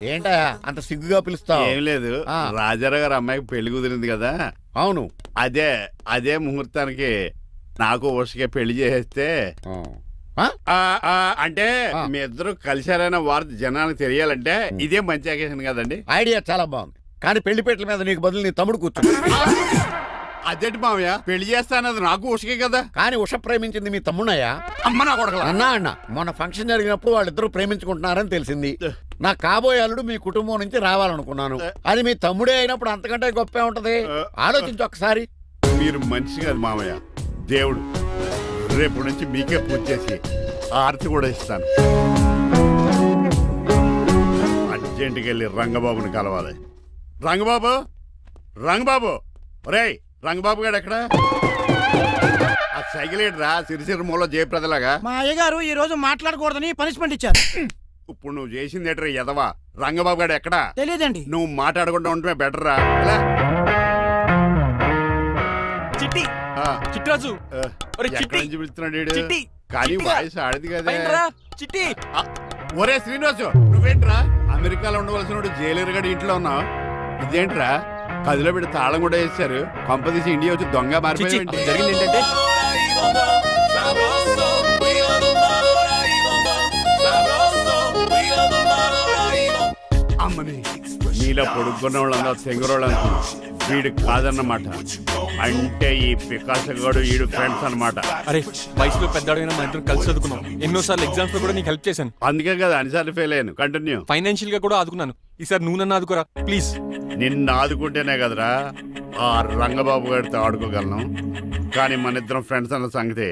ఏంటా అంత సిగ్గుగా పిలుస్తావు? ఏం లేదు, రాజారావు గారు అమ్మాయికి పెళ్లి కుదిరింది కదా. అవును, అదే ముహూర్తానికి నాకు ఉషకే పెళ్లి చేసేస్తే అంటే మీ ఇద్దరు కలిశారైన వార్త జనానికి తెలియాలంటే ఇదే మంచి అకేషన్ కదండి. ఐడియా చాలా బాగుంది, కానీ పెళ్లి పెట్టల మీద నీకు బదులు నీ తమ్ముడు కూర్చో. అదేంటి మామయ్య, పెళ్లి చేస్తానది నాకు ఉషకే కదా. కానీ ఉష ప్రేమించింది మీ తమ్ముడయ్యా. అమ్మ నా కొడక అన్న మొన్న ఫంక్షన్ జరిగినప్పుడు వాళ్ళిద్దరూ ప్రేమించుకుంటున్నారని తెలిసింది. నా కాబోయే అల్లుడు మీ కుటుంబం నుంచి రావాలనుకున్నాను. అది మీ తమ్ముడే అయినప్పుడు అంతకంటే గొప్పే ఉంటది. ఆలోచించి ఒకసారి. మీరు మనిషి కాదు మామయ్య, దేవుడు. రేపు నుంచి మీకే పూజ చేసి ఆర్తి కూడా ఇస్తాను. అర్జెంటుకి వెళ్ళి రంగబాబుని కలవాలి. రంగబాబు ఒరేయ్, రంగబాబు గారు ఎక్కడ? ఆ సైకిల్ రా సిరిసిరి మూల జయప్రదలాగా. మా అయ్యగారు ఈ రోజు మాట్లాడకూడదని పనిష్మెంట్ ఇచ్చారు. ఇప్పుడు నువ్వు చేసింది ఎట్రా ఎదవా? రంగబాబు గారు ఎక్కడా? తెలియదండి. నువ్వు మాట్లాడకుండా ఉంటే బెటర్ రా. చిట్టిరాజు పిలుస్తున్నాడు కానీ వాయిస్ ఆడది కదా. చిట్టి ఒరే శ్రీనివాసు, నువ్వేంట్రా అమెరికాలో ఉండవలసిన జైలర్ గడి ఇంట్లో ఉన్నావు? ఇదేంట్రా కదిలో పెట్టి తాళం కూడా వేశారు. కొంపదీసి ఇండియా వచ్చి దొంగ మారిపోయింది. జరిగింది ఏంటంటే అమ్మని నీలో పొడుక్కున్న వాళ్ళందరూ తెంగురోళ్ళు అనుకున్నా. వీడు కాదన్నమాట. అంటే ఈ పికాసగాడు వీడు ఫ్రెండ్స్ అనమాట. అరే వయసులో పెద్దవాడైనా మన ఇద్దరు కలిసి చదువుకున్నాం. ఎన్నోసార్లు ఎగ్జామ్స్ లో కూడా నీకు హెల్ప్ చేశాను. అందుకే కదా అన్నిసార్లు ఫెయిల్ అయ్యాను. కంటిన్యూ. ఫైనాన్షియల్ గా కూడా ఆదుకున్నాను. ఈసారి నువ్వు నన్ను ఆదుకోరా ప్లీజ్. నిన్ను ఆదుకుంటేనే కదరా ఆ రంగబాబు గారితో ఆడుకోగలను. కానీ మన ఇద్దరం ఫ్రెండ్స్ అన్న సంగతి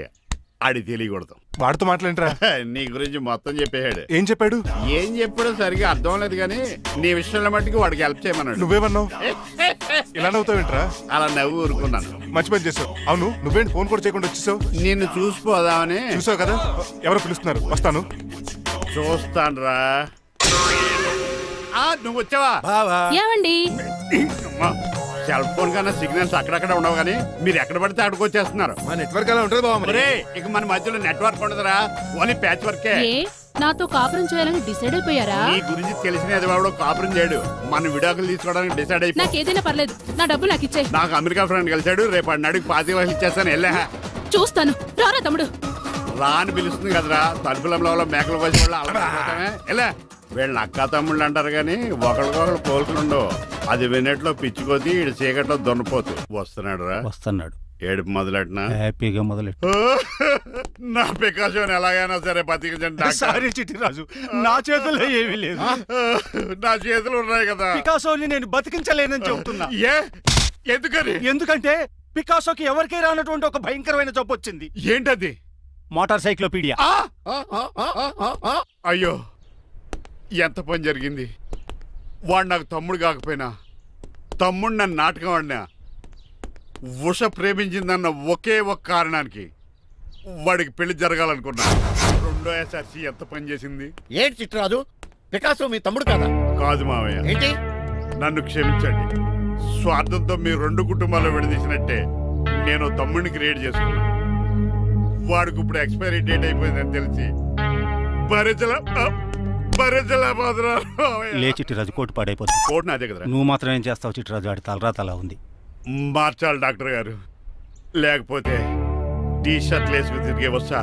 ఆడి తెలియకూడదు. వాడితో మాట్లాడరా? నీ గురించి మొత్తం చెప్పేశాడు. ఏం చెప్పాడు? ఏం చెప్పాడో సరిగా అర్థం లేదు, కానీ నీ విషయంలో మట్టుకు వాడికి హెల్ప్ చేయమన్నాడు. నువ్వేమన్నావు? ఇలా నవ్వుతావేంట్రా? అలా నవ్వు ఊరుకున్నాను. మంచి పని చేసావు. అవును, నువ్వేంటి ఫోన్ కూడా చేయకుండా వచ్చేసావు? నిన్ను చూసిపోదామని. చూసావు కదా, ఎవరో పిలుస్తున్నారు, వస్తాను. చూస్తానురా. నువ్వు వచ్చావా? ఏమండి, సెల్ ఫోన్ కన్నా సిగ్నల్స్ అక్కడక్కడ ఉండవు, కానీ మీరు ఎక్కడ పడితే అక్కడికి వచ్చేస్తున్నారు. మా నెట్వర్క్ అలా ఉంటుంది బాబు. ఇక మన మధ్యలో నెట్వర్క్ ఉండదురా, ఓన్లీ ప్యాచ్ వర్కే. నాతో కాపురం చేయాలని డిసైడ్ అయిపోయారా? నీ గురించి తెలిసిన ఎదవాడు కాపురం చేయడు. మన విడాకులు తీసుకోవడానికి డిసైడ్ అయిపోయి. నాకు ఏదైనా పర్లేదు, నా డబ్బు నాకు ఇచ్చే. నాకు అమెరికా ఫ్రెండ్ కలిసాడు, రేపు అడిగి 25,000 ఇచ్చేస్తాను. వెళ్ళా చూస్తాను. రారా తమ్ముడు. రాని పిలుస్తుంది కదరా, తలుపులంలో మేకల కోసి వాళ్ళు అలవాటమే. ఎలా వీళ్ళని అక్క తమ్ముళ్ళు అంటారు, కానీ ఒకరికొకరు పోల్చుండవు. అది వినట్లో పిచ్చుకోతి, ఇటు చీకట్లో దొన్నపోతు. వస్తున్నాడు ఏడుపు మొదలెట్నా? హ్యాపీగా మొదలెట్టు. నా పికాసోని ఎలాగైనా సరే బతికించండి. సారీ చిట్టిరాజు, నా చేతుల్లో ఏమీ లేదు. నా చేతులు ఉన్నాయి కదా. పికాసోని నేను బతికించలేనని చెబుతున్నా. ఎందుకంటే పికాసోకి ఎవరికీ రానటువంటి ఒక భయంకరమైన జబ్బు వచ్చింది. ఏంటది? Motor cyclopaedia. అయ్యో, ఎంత పని జరిగింది. వాడు నాకు తమ్ముడు కాకపోయినా, తమ్ముడు నన్ను నాటకం ఆడినా, ఉష ప్రేమించిందన్న ఒకే ఒక కారణానికి వాడికి పెళ్లి జరగాలనుకున్నా. రెండో ఎస్ఆర్సి ఎంత పని చేసింది. ఏంటి చిట్రాజు, పికాసో మీ తమ్ముడు కదా? కాదు మావయ్య. ఏంటి? నన్ను క్షమించండి. స్వార్థంతో మీ రెండు కుటుంబాలు విడదీసినట్టే నేను తమ్ముడిని క్రియేట్ చేసుకున్నా. వాడికి ఇప్పుడు ఎక్స్పైరీ డేట్ అయిపోయిందని తెలిసి లే చిట్టిరాజు, కోటు పాడైపోతుంది. కోటు నాదే కదరా. నువ్వు మాత్రం ఏం చేస్తావు చిట్టిరాజు? ఆడి తలరా తలా ఉంది. మార్చాలి డాక్టర్ గారు, లేకపోతే టీ షర్ట్లు వేసుకుని తిరిగే వస్తా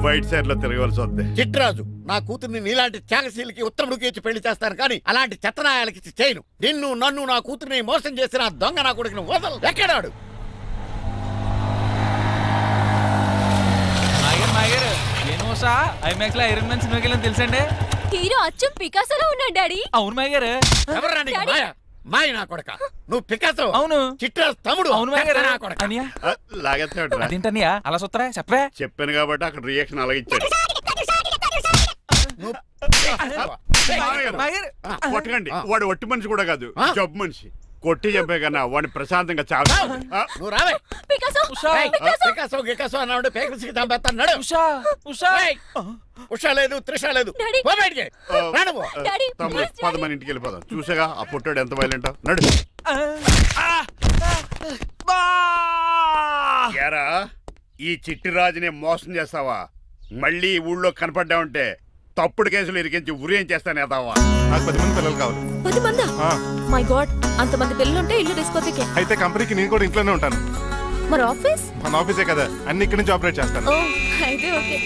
వైట్ సైడ్ లో తిరగవలసి వద్దే. చిట్రాజు, నా కూతుర్ని నీలాంటి త్యాగశీలకి ఉత్తముడికి ఇచ్చి పెళ్లి చేస్తాను, కానీ అలాంటి చెత్తనాయాలకి ఇచ్చి చేయను. నిన్ను నన్ను నా కూతుర్ని మోసం చేసిన దొంగ నా కొడుకుని వదలు. ఎక్కడాడు? ఐమాక్స్ లో ఐరన్ మ్యాన్ సినిమాకి వెళ్ళని తెలుసండి. హీరో అచ్చం పికాసోలో ఉన్నాడు డాడీ. అవును మాయ గారు. ఎవరా నీకు మాయ? మాయ నా కొడక, నువ్వు పికాసో. అవును. చిట్రాజు తమ్ముడు. అవును మాయ గారు. నా కొడక. అదేంటన్నయ్యా అలా చూస్తారా? చెప్పాను కాబట్టి అక్కడ రియాక్షన్ అలాగే ఇచ్చాడు. కొట్టకండి, వాడు ఒట్టి మనిషి కూడా కాదు, జబ్బు మనిషి. కొట్టి చెప్పే కన్నా వాడిని ప్రశాంతంగా చాలు. నువ్వు రావే. పికాసో అన్నాడు, పేకసికి చంపేస్తాను. నడు. ఉషా లేదు, త్రిష లేదు. తమ్ముడు మన ఇంటికి వెళ్ళిపోదాం. చూసాగా ఆ పుట్టాడు ఎంత వైలెంట్. నడు. ఈ చిట్టిరాజుని మోసం చేస్తావా? మళ్ళీ ఊళ్ళో కనపడ్డావంటే తప్పుడు కేసులు ఇరికించి ఉరేం చేస్తాను ఎదావా. నాకు 10 మంది పిల్లలు కావాలి. 10 మందా? ఆ, మై గాడ్, అంతమంది పిల్లలుంటే ఇల్లు డిస్కోతికే. అయితే కంపెనీకి నేను కూడా ఇంట్లోనే ఉంటాను. మరి ఆఫీస్? మన ఆఫీసే కదా, అన్ని ఇక్కడి నుంచి ఆపరేట్ చేస్తాను. ఓ అయితే ఓకే.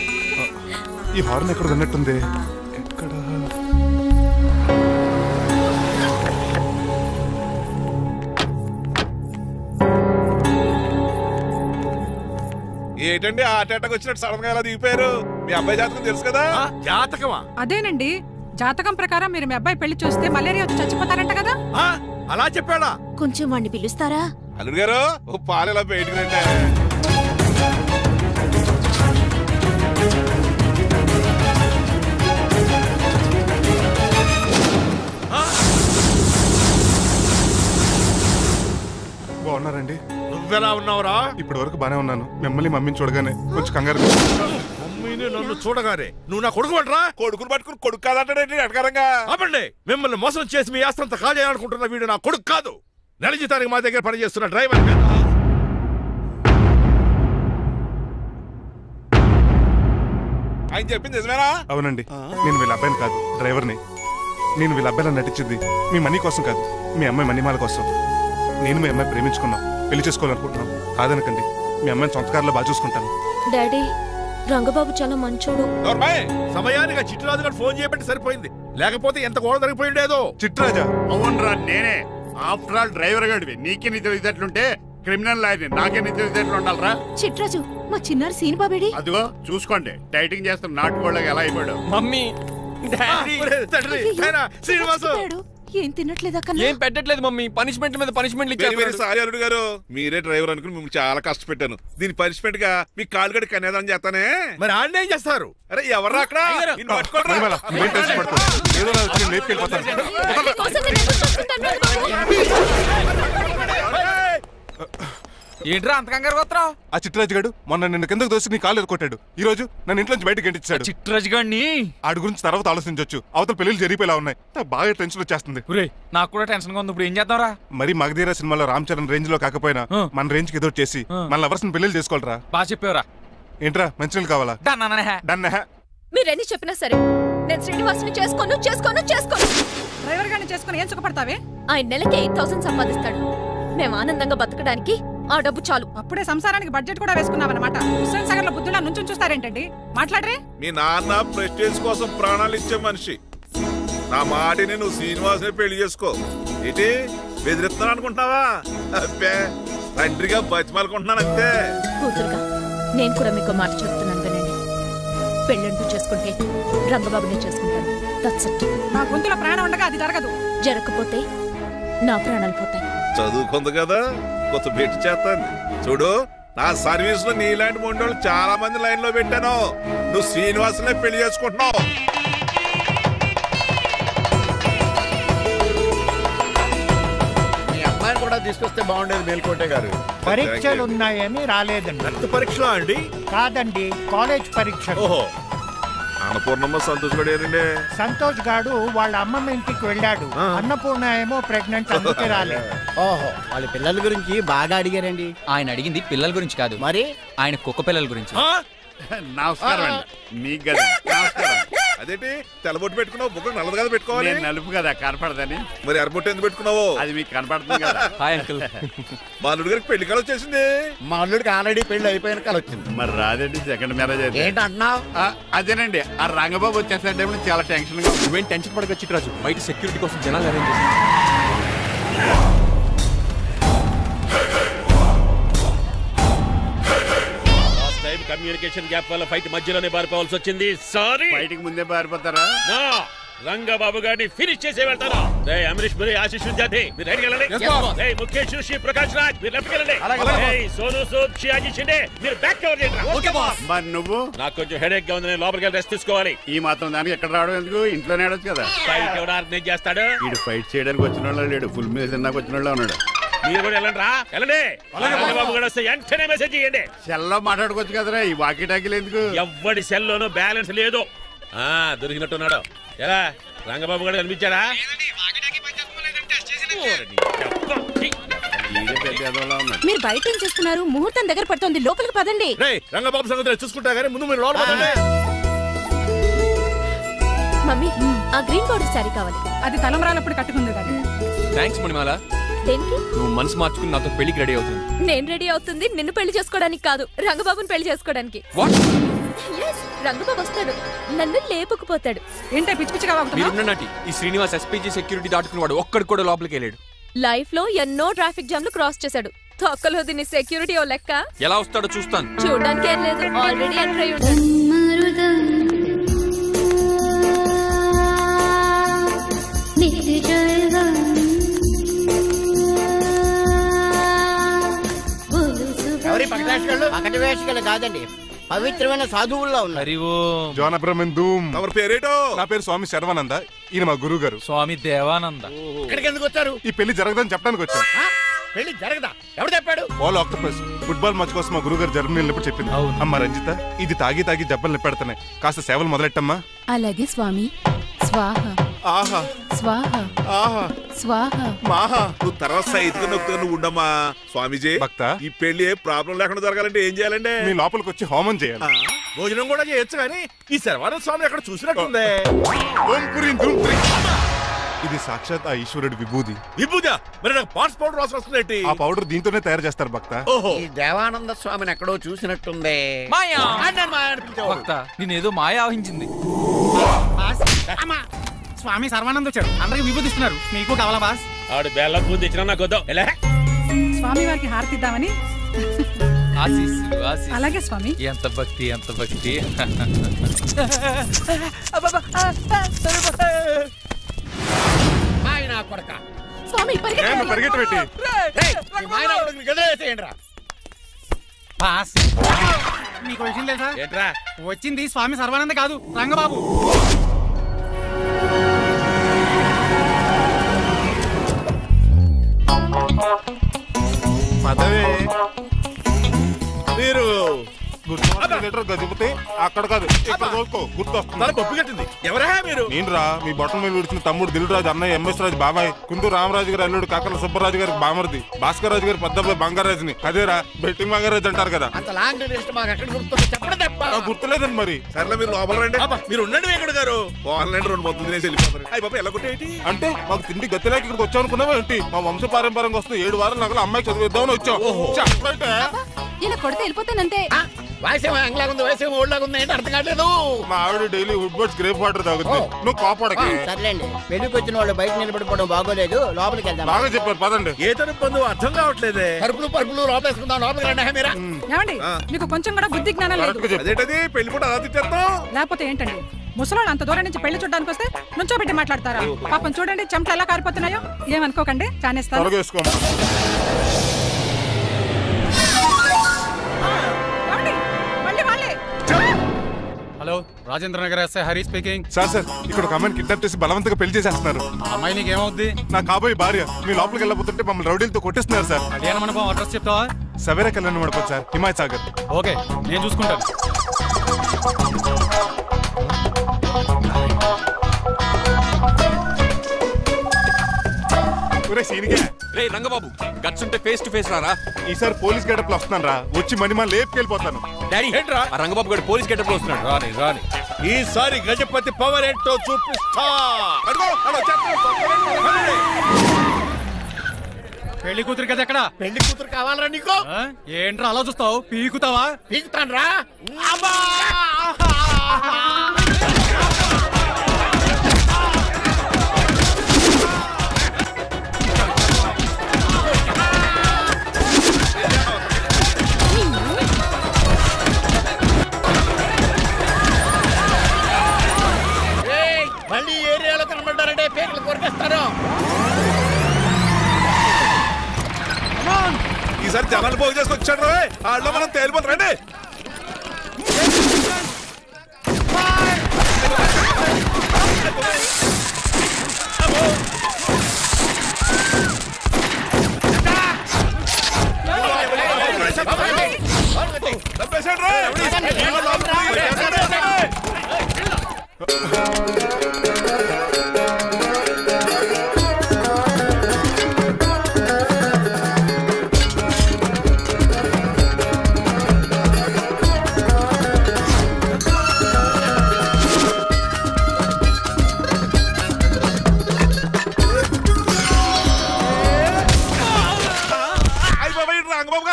ఈ హార్న్ ఎక్కడ ఉన్నట్టుంది. ఎక్కడ? ఏంటండి ఆ అటాక్ వచ్చినట్టు సడన్ గా ఎలా దిగిపోయారు? మీ అబ్బాయి జాతకం తెలుసు కదా? జాతకమా? అదేనండి, జాతకం ప్రకారం మీరు మీ అబ్బాయి పెళ్లి చూస్తే మలేరియా వచ్చి చచ్చిపోతారంట కదా. అలా చెప్పాడా? కొంచెం వాడిని పిలుస్తారా? అల్లుడు గారు ఓ పాలు ఎలా బయటకు రండి. బాగున్నారండి? నువ్వెలా ఉన్నావురా? ఇప్పటి వరకు బానే ఉన్నాను. మిమ్మల్ని మమ్మీని చూడగానే కొంచెం కంగారు. మమ్మీని నన్ను చూడగానే నువ్వు నా కొడుకు పడరా? కొడుకుని పట్టుకుని కొడుకు కాదంటాడండి అటకారంగా. అవ్వండి, మిమ్మల్ని మోసం చేసి మీ ఆస్తంతా కాజేయాలనుకుంటున్న వీడు నా కొడుకు కాదు. నెల జీతానికి మా దగ్గర పనిచేస్తున్న డ్రైవర్. ఆయన చెప్పింది నిజమేనా? అవునండి, నేను వీళ్ళ అబ్బాయిని కాదు, డ్రైవర్ని. నేను వీళ్ళ అబ్బాయిలా నటించింది మీ మనీ కోసం కాదు, మీ అమ్మాయి మణిమాల కోసం. నేను మీ అమ్మాయి ప్రేమించుకున్నాం, పెళ్లి చేసుకోవాలనుకుంటున్నాం. కాదనకండి, మీ అమ్మాయిని సొంత కారులో బాగా చూసుకుంటాను. డాడీ, రంగబాబు చాలా మంచోడు. సమయానికి చిట్టురాజు గారు ఫోన్ చేయబట్టి సరిపోయింది, లేకపోతే ఎంత గోడ జరిగిపోయిండేదో. చిట్టురాజా? అవునరా నేనే. ఆఫ్టర్ ఆల్ డ్రైవర్ గడివి. నీకే నీ తెలిసేట్లుంటే క్రిమినల్ లాయర్ని నాకే నీ తెలిసేట్లు ఉండాలరా. చిట్రాజు, మా చిన్నారి సీన్ బాబేడి. అదిగో చూసుకోండి, డైటింగ్ చేస్తున్న నాటుకోళ్ళగా ఎలా అయిపోయాడు. మమ్మీ, డాడీ, శ్రీనివాసు ఏం తినట్లేదా? ఏం పెట్టట్లేదు మమ్మీ. పనిష్మెంట్ మీద పనిష్మెంట్ వెరీ సారీ అల్లుడు గారు, మీరే డ్రైవర్ అనుకుని మిమ్మల్ని చాలా కష్టపెట్టాను. దీని పనిష్మెంట్ గా మీ కాలు గడి కన్యాదానం చేస్తానే. మరి ఆడిని ఏం చేస్తారు? అరే ఎవరు అక్కడ? మణిమాల, నువ్వేం టెన్షన్ పడకు. ఏదో నా వచ్చి నేను లేపుకెళ్ళిపోతాను. ఏంట్రా అంత కంగారు పోతున్నావు? ఆ చిట్టురాజు గారు మొన్న నిన్ను కిందకు దోసి నీ కాలు ఎదుర్కొట్టాడు. ఈ రోజు నన్ను ఇంట్లోంచి బయటకు గంటించాడు. చిట్టురాజు గారిని ఆడి గురించి తర్వాత ఆలోచించవచ్చు. అవతల పెళ్లిళ్ళు జరిగిపోయేలా ఉన్నాయి. నాకు బాగా టెన్షన్ వచ్చేస్తుంది. నాకు కూడా టెన్షన్ గా ఉంది. ఇప్పుడు ఏం చేద్దాంరా? మరి మగధీర సినిమాలో రామ్ చరణ్ రేంజ్ లో కాకపోయినా మన రేంజ్ కి ఎదురు చేసి మన లవర్స్ పెళ్లి చేసుకోవాలరా. బాగా చెప్పేవరా. ఏంట్రా మంచినీళ్ళు కావాలా? డన్. మీరెన్ని చెప్పినా సరే నేను శ్రీనివాసుని చేసుకోను. డ్రైవర్ గారిని చేసుకుని ఏం సుఖపడతావే? ఆయన నెలకి 8,000 సంపాదిస్తాడు. మేము ఆనందంగా బతకడానికి ఆ డబ్బు చాలు. అప్పుడే సంసారానికి బడ్జెట్ కూడా వేసుకున్నావన్నమాట. హుస్సేన్ సాగర్ లో బుద్ధులా నుంచి చూస్తారేంటండి? మాట్లాడరే. మీ నాన్న ప్రెస్టేజ్ కోసం ప్రాణాలు ఇచ్చే మనిషి. నా మాటిని నువ్వు శ్రీనివాసుని పెళ్లి చేసుకో. ఏంటి బెదిరిస్తున్నాను అనుకుంటున్నావా? అబ్బే, తండ్రిగా బతిమాలకుంటున్నాను అంతే. కూతురుగా నేను కూడా మీకు మాట చెప్తున్నాను వినండి. పెళ్ళంటూ చేసుకుంటే రంగబాబునే చేసుకుంటాను. That's it. నా గొంతులో ప్రాణం ఉండగా అది జరగదు. జరగకపోతే నా ప్రాణాలు పోతాయి. చదువుకుంది కదా, కొత్త పెట్టి చేస్తాను. చూడు, నా సర్వీస్ లో నీలాంటి మొండోళ్ళు చాలా మంది లైన్ లో పెట్టాను. నువ్వు శ్రీనివాసునే పెళ్లి చేసుకుంటున్నావు. మీ అమ్మాయిని కూడా తీసుకొస్తే బాగుండేది మేల్కోటే గారు. పరీక్షలు ఉన్నాయని రాలేదండి. రక్త పరీక్ష అండి? కాదండి, కాలేజ్ పరీక్ష. ఓహో, అన్నపూర్ణమ్మ సంతోష్ గడేనండి. సంతోష్ గాడు వాళ్ళ అమ్మమ్మ ఇంటికి వెళ్ళాడు. అన్నపూర్ణ ఏమో ప్రెగ్నెంట్, అందుకే రాలేదు. ఓహో, వాళ్ళ పిల్లల గురించి బాగా అడిగారండి. ఆయన అడిగింది పిల్లల గురించి కాదు, మరి ఆయన కుక్క పిల్లల గురించి. నమస్కారం అండి. మీకు కదా నమస్కారం. అదేంటి తెల్లబొట్టు పెట్టుకున్నావు? బుక్క నల్లది కదా పెట్టుకోవాలి. నేను నలుపు కదా కనపడదని. మరి ఎర్రబొట్టు ఎందుకు పెట్టుకున్నావు? అది మీకు కనపడుతుంది కదా. Hi uncle. మా అల్లుడి గారికి పెళ్లి కాలం వచ్చేసింది. మా అల్లుడికి ఆల్రెడీ పెళ్లి అయిపోయిన కాలం వచ్చింది. మరి రాదండి, సెకండ్ మ్యారేజ్ అయితే. ఏంటంటున్నావు? అదేనండి, ఆ రంగబాబు వచ్చేసే చాలా టెన్షన్ గా. నువ్వేం టెన్షన్ పడక చిట్టురాజు. బయట సెక్యూరిటీ కోసం జనాలు అరేంజ్ చేసి కమ్యూనికేషన్ గ్యాప్ వల్ల ఫైట్ మధ్యలోనే పారిపోవాల్సి వచ్చింది. సారీ. బయటికి ముందే పారిపోతారా? రంగబాబు గారిని ఫినిష్ చేసే వెళ్తాను. అమరీష్ మరి ఆశీష్ విద్యార్థి మీరు రైట్ వెళ్ళండి. ముఖేష్ శ్రీ ప్రకాష్ రాజ్ మీరు లెఫ్ట్ వెళ్ళండి. సోను సూద్ షియాజీ షిండే మీరు బ్యాక్ కవర్ చేయండి. మరి నువ్వు? నాకు కొంచెం హెడేక్ గా ఉంది, నేను లోపలికి వెళ్ళి రెస్ట్ తీసుకోవాలి. ఈ మాత్రం దానికి ఎక్కడ రావడం ఎందుకు? ఇంట్లోనే ఆడొచ్చు కదా. ఫైట్ ఎవరు ఆర్గనైజ్ చేస్తాడు? వీడు ఫైట్ చేయడానికి వచ్చిన వాళ్ళు లేడు, ఫుల్ మీద తిన్నాక వచ్చిన వాళ్ళు ఉన్నాడు. మీరు కూడా వెళ్ళండి రా, వెళ్ళండి. రంగబాబు గారు వస్తే వెంటనే మెసేజ్ చేయండి. సెల్లో మాట్లాడుకోవచ్చు కదరా, ఈ వాకీ టాకీలు ఎందుకు? ఎవ్వడి సెల్లోనూ బ్యాలెన్స్ లేదు. దొరికినట్టున్నాడు. ఎలా రంగబాబు గారు కనిపించాడా? మీరు బయట ఏం చేస్తున్నారు? ముహూర్తం దగ్గర పడుతుంది, లోపలికి పదండి. రంగబాబు సంగతి చూసుకుంటా గానీ ముందు మీరు లోపల పదండి. మమ్మీ ఆ గ్రీన్ బార్డర్ శారీ కావాలి. అది తలంబ్రాలప్పుడు కట్టుకుంది కదా. థ్యాంక్స్ మణిమాల. దేనికి? నువ్వు మనసు మార్చుకుని నాతో పెళ్లికి రెడీ అవుతుంది. నేను రెడీ అవుతుంది నిన్ను పెళ్లి చేసుకోవడానికి కాదు, రంగబాబుని పెళ్లి చేసుకోవడానికి. రంగబాబు వస్తాడు, నన్ను లేపుకుపోతాడు. ఏంటే పిచ్చి పిచ్చిగా వాగుతున్నావు? ఈ శ్రీనివాస్ ఎస్పీజీ సెక్యూరిటీ దాటుకుని వాడు ఒక్కడు కూడా లోపలికి వెళ్ళాడు. లైఫ్ లో ఎన్నో ట్రాఫిక్ జామ్లు క్రాస్ చేశాడు. తొక్కలో దీన్ని సెక్యూరిటీ ఓ లెక్క. ఎలా వస్తాడో చూస్తాను. చూడడానికి ఏం లేదు, ఆల్రెడీ ఎంటర్ అయి ఉంటాడు. ఎవరి పకటి వేషగాళ్ళు కాదండి, పవిత్రమైన సాధువుల్లో ఉన్నారు. జోన బ్రహ్మం. ఎవరి పేరేటో? నా పేరు స్వామి శర్వానంద. ఈయన మా గురువు గారు స్వామి దేవానంద. ఇక్కడికి ఎందుకు వచ్చారు? ఈ పెళ్లి జరగదని చెప్పడానికి వచ్చాం. పెళ్లి జరగదా? ఎవరు చెప్పాడు? వాళ్ళు ఆక్టోపస్ ఫుట్బాల్ మ్యాచ్ కోసం మా గురువు గారు జర్మనీ వెళ్ళినప్పుడు చెప్పింది. అమ్మ రంజిత, ఇది తాగి తాగి జబ్బలు నిప్పెడతాయి, కాస్త సేవలు మొదలెట్టమ్మా. అలాగే స్వామి. స్వాహ ఆహా స్వాహ ఆహా స్వాహ మాహా. నువ్వు తర్వాత సైతుగా నొక్కుతా నువ్వు ఉండమ్మా. స్వామిజీ భక్త, ఈ పెళ్లి ఏ ప్రాబ్లం లేకుండా జరగాలంటే ఏం చేయాలండి? మీ లోపలికి వచ్చి హోమం చేయాలి. భోజనం కూడా చేయొచ్చు కానీ ఈ శర్వానంద స్వామి ఎక్కడ చూసినట్టుంది. ఓం పురీం ధూం త్రీ. ఇది సాక్షాత్ ఆ ఈశ్వరుడి విభూది. విభూదా? మరి నాకు పాట్స్ పౌడర్ వాసన వస్తుంది. ఆ పౌడర్ దీంతోనే తయారు చేస్తారు భక్త. ఈ దేవానంద స్వామిని ఎక్కడో చూసినట్టుంది. మాయా భక్త నేనేదో మాయా ఆవహించింది. స్వామి సర్వానంద్ వచ్చాడు, అందరికి విభూతిస్తున్నారు. మీకు కావాలా బాస్? ఆడు బెల్లం పూజ తెచ్చినా నాకు వద్దాం. స్వామి వారికి హారతిద్దామని. అలాగే స్వామి. ఎంత భక్తి ఎంత భక్తి. స్వామి పరిగెట్టి మీకు విషయం తెలుసా? వచ్చింది స్వామి సర్వానంద కాదు, రంగబాబు. పదవే మీరు గజపతి అక్కడ కాదు, ఇక్కడ చూసుకో గుర్తొస్తుంది. పప్పు కట్టింది. ఎవరా మీరు? నేనురా, మీ బొట్టల మీద విడిచిన తమ్ముడు దిల్ రాజు, అన్నయ్య ఎంఎస్ రాజు బాబాయ్, కుందూ రామరాజు గారి అల్లుడు కాకల సుబ్బరాజు గారికి బామర్ది, భాస్కర్ రాజు గారి పెద్దబ్బాయి బంగారాజుని. అదేరా బెట్టింగ్ బంగారాజు అంటారు కదా. గుర్తులేదండి మరి. సర్లే మీరు లోపల రండి. మీరు ఉండండి వెంకట గారు. ఆన్లైన్ రెండు మొత్తం తినేసి వెళ్ళిపోతారు. అయ్యి బాబా ఎలా కొట్టేటి అంటే మాకు తిండి గతిలేక ఇక్కడికి వచ్చాం అనుకున్నావా ఏంటి? మా వంశ పారంపర్యంగా వస్తే 7 వారాలు నగలు అమ్మాయి చదివిద్దామని వచ్చాం. ఇలా కొడితే వెళ్ళిపోతానంతే. వయసేమో యాంగ్లాగా ఉంది, వయసేమో ఓల్డ్లాగా ఉంది, ఏంటి అర్థం కావట్లేదు. మా ఆవిడ daily Woodward's gripe water తాగుతుంది. నువ్వు కాపాడకి. సర్లేండి, పెళ్లికి వచ్చిన వాళ్ళు బయట నిలబడిపోవడం బాగోలేదు, లోపలికి వెళ్దాం. బాగా చెప్పారు, పదండి. ఏ తరపు అర్థం కావట్లేదే. పరుపులు లోపలేసుకుందాం. లోపలికి రండి. మీరా ఏమండి, మీకు కొంచెం కూడా బుద్ధి జ్ఞానం లేదు. అదేంటది పెళ్లి కూడా అలా తిట్టేస్తాం? లేకపోతే ఏంటండి, ముసలాడు అంత దూరం నుంచి పెళ్లి చూడడానికి వస్తే నుంచోబెట్టి మాట్లాడతారా? పాపం చూడండి చెమటలు ఎలా కారిపోతున్నాయో. ఏమనుకోకండి, చానేస్తాను. Hello, Rajendra Nagar SI Hari speaking. Sir ఇక్కడ ఒక అమ్మాయిని కిడ్నాప్ చేసి బలవంతంగా పెళ్లి చేసేస్తున్నారు. అమ్మాయి నీకు ఏమవుద్ది? నా కాబోయే భార్య. మీ లోపలికి వెళ్ళబోతుంటే మమ్మల్ని రౌడీలతో కొట్టిస్తున్నారు సార్. కళ్యాణ మండపం అడ్రస్ చెప్తావా? సవేర కళ్యాణ మండపం సార్, హిమాయత్ సాగర్. ఓకే, నేను చూసుకుంటాను. రే రంగబాబు, గట్స్ ఉంటే ఫేస్ టు ఫేస్ రారా. ఈసారి పోలీస్ గెటప్ లో వస్తున్నాను రా. వచ్చి మణిమా లేపుకెళ్ళిపోతాను. డాడీ ఏంట్రా ఆ రంగబాబు గారు పోలీస్ గెటప్ లో వస్తున్నాడు. రాని ఈసారి గజపతి పవర్ ఏంటో చూపిస్తా. పెళ్లి కూతురు కదా ఎక్కడ? పెళ్లి కూతురు కావాలరా నీకు? ఏంట్రా అలా చూస్తావు? పీకుతావా? పీకుతాను రా. మళ్ళీ ఏరియాలో కనబడ్డారంటే పేర్లు కొరికేస్తారు. ఈసారి జనాలు పోగు చేసుకొచ్చాడు. వాళ్ళు మనం తేలిపోతారండి.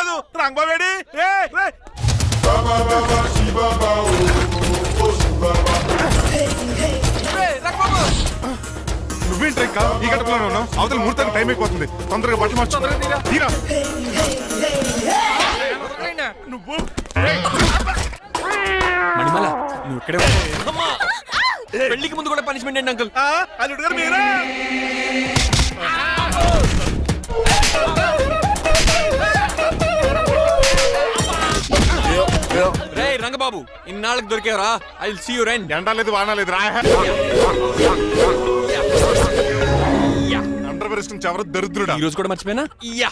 లేదు రంగబాబేడి నువ్వేంటి ఇంకా ఈ గడపలోనే ఉన్నావు? అవతల ముహూర్తానికి టైం అయిపోతుంది. తొందరగా బట్టలు మార్చు. తీరా. నువ్వు మణిమాల నువ్వు ఇక్కడే పెళ్లికి ముందు కూడా పనిష్మెంట్ ఏంటి అంకుల్? అల్లుడు గారు మీరా? రే రంగబాబు ఇన్నాళ్ళకి దొరికేవరా? I will see you rain. ఎండాలేదు వానాలేదు రా. అండర్ వేసుకుని చెవర దరిద్రుడా. ఈ రోజు కూడా మర్చిపోయినా? యా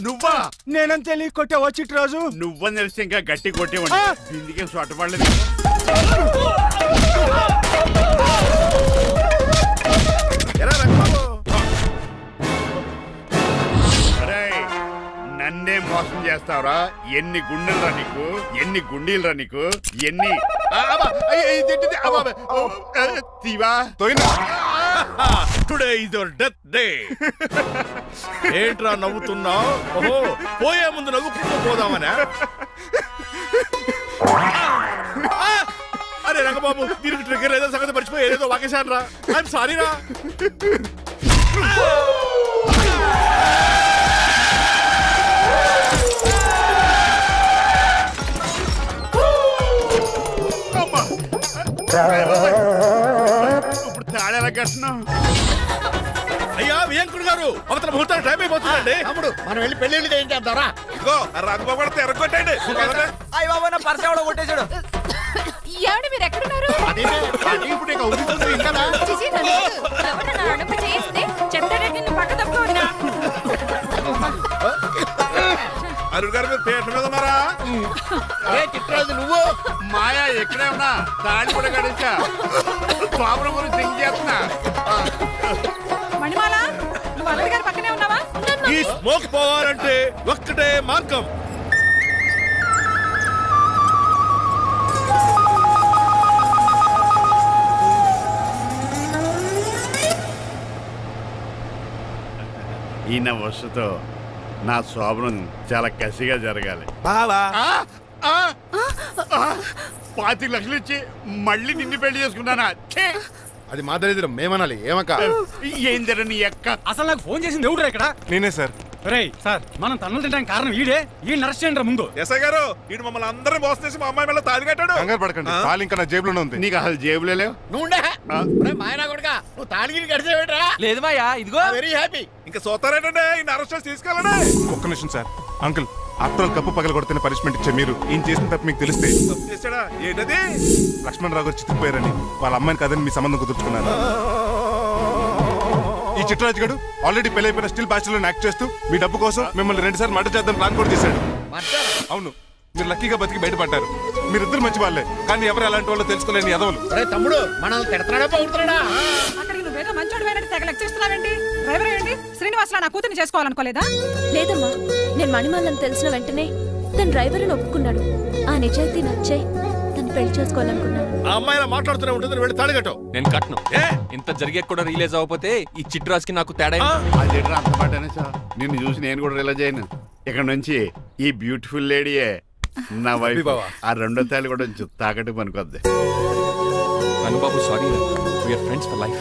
నువ్వా? నేనంతే కొట్టావా చిట్రాజు? నువ్వని తెలిసి ఇంకా గట్టి కొట్టేవాడి. ఇందుకేం చోటపడలేదు. నన్నే మోసం చేస్తావురా? ఎన్ని గుండెలరా నీకు, ఎన్ని గుండీలరా నీకు, ఎన్ని today is your death day. ఏంట్రా నవ్వుతున్నావు? ఓహో పోయే ముందు నవ్వుకుంటూ పోదామనా? అరే రంగబాబు దీనికి ట్రిగ్గర్ ఏదో సంగతి మర్చిపోయి ఏదో వాకేశాను రా. ఐఎమ్ సారీ రా. ఇప్పుడు తాడేలా కట్టినాం. అయ్యా వియంకుడు గారు అవతల ముహూర్తానికి టైం అయిపోతుందండి. అప్పుడు మనం వెళ్ళి పెళ్లి ఏం చేద్దారా? ఇదిగో రంగబాబు కూడా తెరగొట్టండి. అయ్య బాబా నా పర్స్ ఎవడో కొట్టేశాడు. ఏమండి మీరు ఎక్కడున్నారు? అల్లుడు గారు మీరు పేట మీద ఉన్నారా? చిట్రాజు నువ్వు మాయా ఎక్కడే ఉన్నా తాడి కూడా గడించా. స్వామి గురించి థింక్ చేస్తున్నా. మణిమాల నువ్వు అల్లుడి గారి పక్కనే ఉన్నావా? ఈ స్మోక్ పోవాలంటే ఒక్కటే మార్గం. ఈయన వస్తుతో నా శోభనం చాలా కసిగా జరగాలి. బావా 5 లక్షలు ఇచ్చి మళ్ళీ నిన్ను పెళ్లి చేసుకున్నానా? అది మా దరిద్రం మేమనాలి. ఏమక్క ఏం జరగ నీ ఎక్క? అసలు నాకు ఫోన్ చేసింది ఎవడురా ఇక్కడ? నేనే సార్. రేయ్ సార్ మనం తన్నులు తినడానికి కారణం ఈడే. ఈ అరెస్ట్ చేయండి ముందు. ఎస్ఐ గారు వీడు మమ్మల్ని అందరినీ మోసం చేసి మా అమ్మాయి మీద తాళి కట్టాడు. కంగారు పడకండి, తాళి ఇంకా నా జేబులోనే ఉంది. నీకు అసలు జేబులే లేవు. నువ్వు మాయనా కొడుకా నువ్వు తాళిగిరి గడిచేవేట్రా? లేదు మాయా ఇదిగో వెరీ హ్యాపీ. ఇంకా సోతారేటండి ఈయన అరెస్ట్ చేసి తీసుకెళ్ళండి. ఒక్క నిమిషం సార్. అంకుల్ ఆఫ్టర్ కప్పు పగల కొడితే పనిష్మెంట్ ఇచ్చే మీరు ఈయన చేసిన తప్పు మీకు తెలిస్తే చేశాడా? ఏంటది? లక్ష్మణరావు గారు చితికిపోయారని వాళ్ళ అమ్మాయిని కదని మీ సంబంధం కుదుర్చుకున్నారు. ఈ చిట్రాజు గడు ఆల్రెడీ పెళ్ళైపోయిన స్టిల్ బ్యాచులర్ యాక్ట్ చేస్తూ మీ డబ్బు కోసం మిమ్మల్ని 2 సార్లు మర్డర్ చేద్దాం ప్లాన్ కూడా చేశాడు. అవును, మీరు లక్కీగా బతికి బయటపడ్డారు. మీరిద్దరు మంచి వాళ్ళే, కానీ ఎవరు ఎలాంటి వాళ్ళు తెలుసుకోలేని ఎదవలు. తమ్ముడు మనల్ని తిడతాడా పోతున్నాడా? అక్కడికి నువ్వేదో మంచోడు పోయినట్టు తెగ లెక్కిస్తున్నావేంటి? డ్రైవర్ ఏంటి? శ్రీనివాసరావు నా కూతుర్ని చేసుకోవాలనుకోలేదా? లేదమ్మా, నేను మణిమాలని తెలిసిన వెంటనే తన డ్రైవర్ అని ఒప్పుకున్నాడు. ఆ నిజాయితీ నచ్చే తను పెళ్లి చేసుకోవాలనుకున్నాను. ఆ అమ్మాయిలా మాట్లాడుతూనే ఉంటుంది. వెళ్ళి తాళి కట్టు. నేను కట్ను. ఇంత జరిగే కూడా రియలైజ్ అవ్వకపోతే ఈ చిట్రాజ్కి నాకు తేడా. అదేట్రా అంత మాట అనేసా? నిన్ను చూసి నేను కూడా రిలైజ్ అయ్యాను. ఇక్కడ నుంచి ఈ బ్యూటిఫుల్ లేడీయే నా వైఫ్. ఆ 2వ తాళి కూడా తాకట్టు పనికొద్ది. Rangababu sorry, we are friends for life.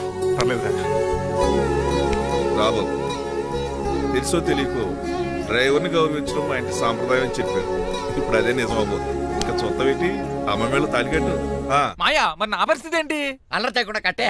రాబు తెలుసో తెలియకో డ్రైవర్ని గౌరవించడం మా ఇంటి సాంప్రదాయం అని చెప్పారు. ఇప్పుడు అదే నిజం అవ్వబోతుంది. ఇంకా చొత్త పెట్టి అమ్మ మీద తాళి కట్టు. మాయా మరి నా పరిస్థితి ఏంటి? అల్లరి కూడా కట్టే.